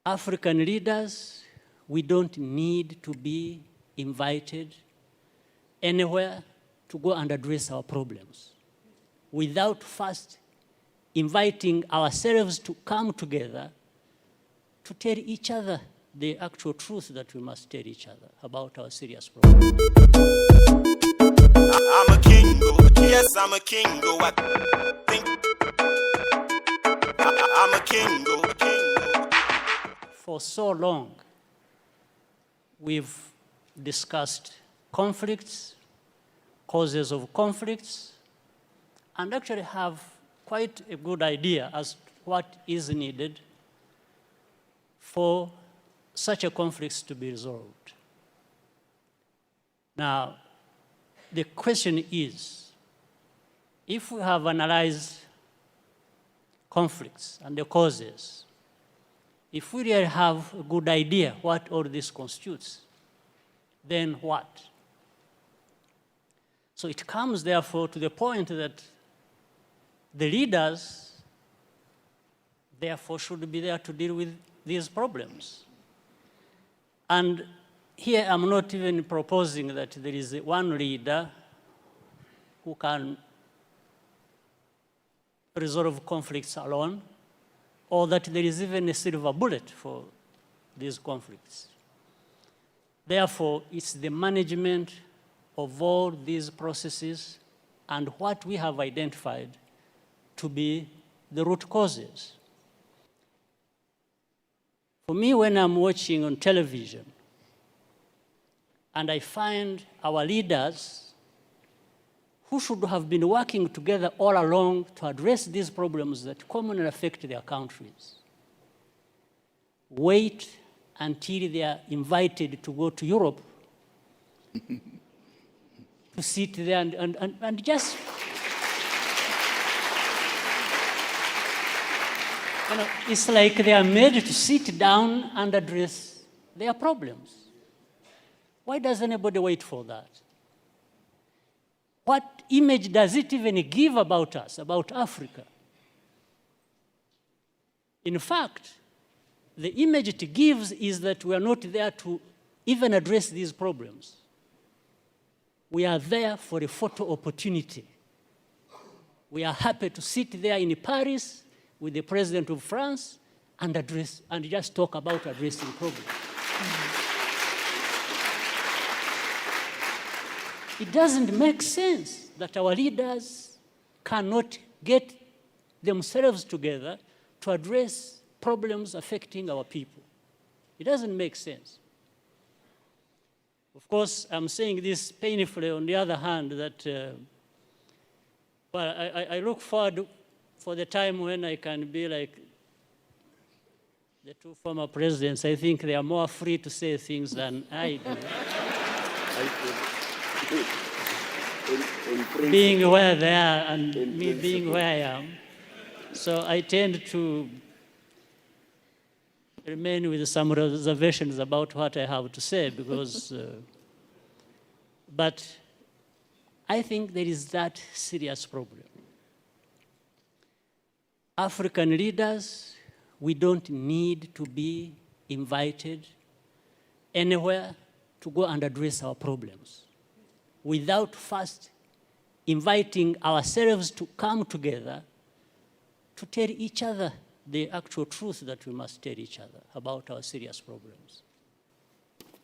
African leaders, we don't need to be invited anywhere to go and address our problems without first inviting ourselves to come together to tell each other the actual truth that we must tell each other about our serious problems. I'm a king, yes, I'm a king, I think I'm a king. For so long, we've discussed conflicts, causes of conflicts, and actually have quite a good idea as to what is needed for such a conflict to be resolved. Now, the question is, if we have analyzed conflicts and the causes, if we really have a good idea what all this constitutes, then what? So it comes, therefore, to the point that the leaders, therefore, should be there to deal with these problems. And here I'm not even proposing that there is one leader who can resolve conflicts alone, or that there is even a silver bullet for these conflicts. Therefore, it's the management of all these processes and what we have identified to be the root causes. For me, when I'm watching on television and I find our leaders who should have been working together all along to address these problems that commonly affect their countries, wait until they are invited to go to Europe to sit there and just, you know, it's like they are made to sit down and address their problems. Why does anybody wait for that? What image does it even give about us, about Africa? In fact, the image it gives is that we are not there to even address these problems. We are there for a photo opportunity. We are happy to sit there in Paris with the president of France and address and just talk about addressing problems. It doesn't make sense that our leaders cannot get themselves together to address problems affecting our people. It doesn't make sense. Of course, I'm saying this painfully on the other hand that, well, I look forward for the time when I can be like the two former presidents. I think they are more free to say things than I do. Being where they are and me being where I am. So I tend to remain with some reservations about what I have to say because, but I think there is that serious problem. African leaders, we don't need to be invited anywhere to go and address our problems without first inviting ourselves to come together to tell each other the actual truth that we must tell each other about our serious problems.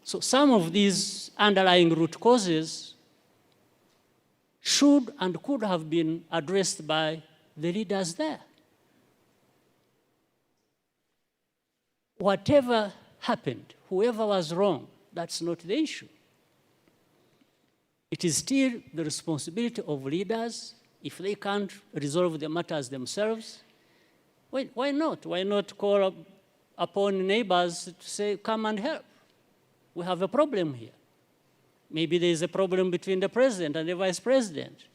So some of these underlying root causes should and could have been addressed by the leaders there. Whatever happened, whoever was wrong, that's not the issue. It is still the responsibility of leaders. If they can't resolve the matters themselves, why not? Why not call upon neighbors to say, come and help? We have a problem here. Maybe there is a problem between the president and the vice president.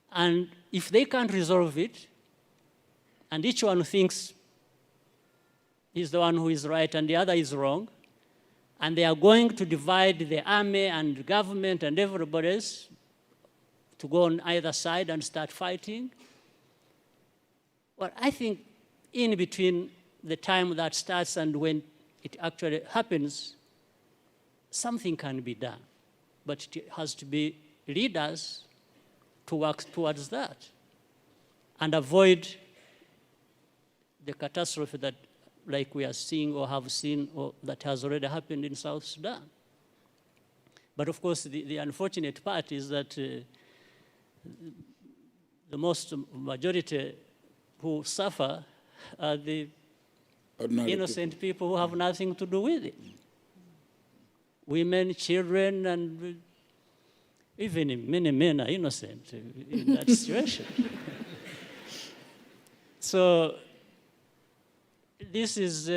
And if they can't resolve it, and each one thinks he's the one who is right and the other is wrong, and they are going to divide the army and government and everybody else to go on either side and start fighting. Well, I think in between the time that starts and when it actually happens, something can be done. But it has to be leaders to work towards that and avoid the catastrophe that, like we are seeing or have seen or that has already happened in South Sudan. But of course, the unfortunate part is that the most majority who suffer are the Ordinary innocent people who have nothing to do with it. Women, children, and even many men are innocent in that situation. So this is,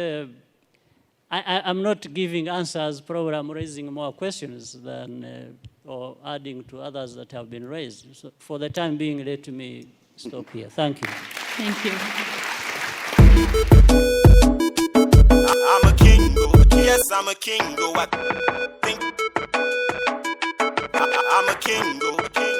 I'm not giving answers, probably I'm raising more questions than, or adding to others that have been raised. So for the time being, let me stop here. Thank you. Thank you. I'm a king, yes, I'm a king. I think I'm a king.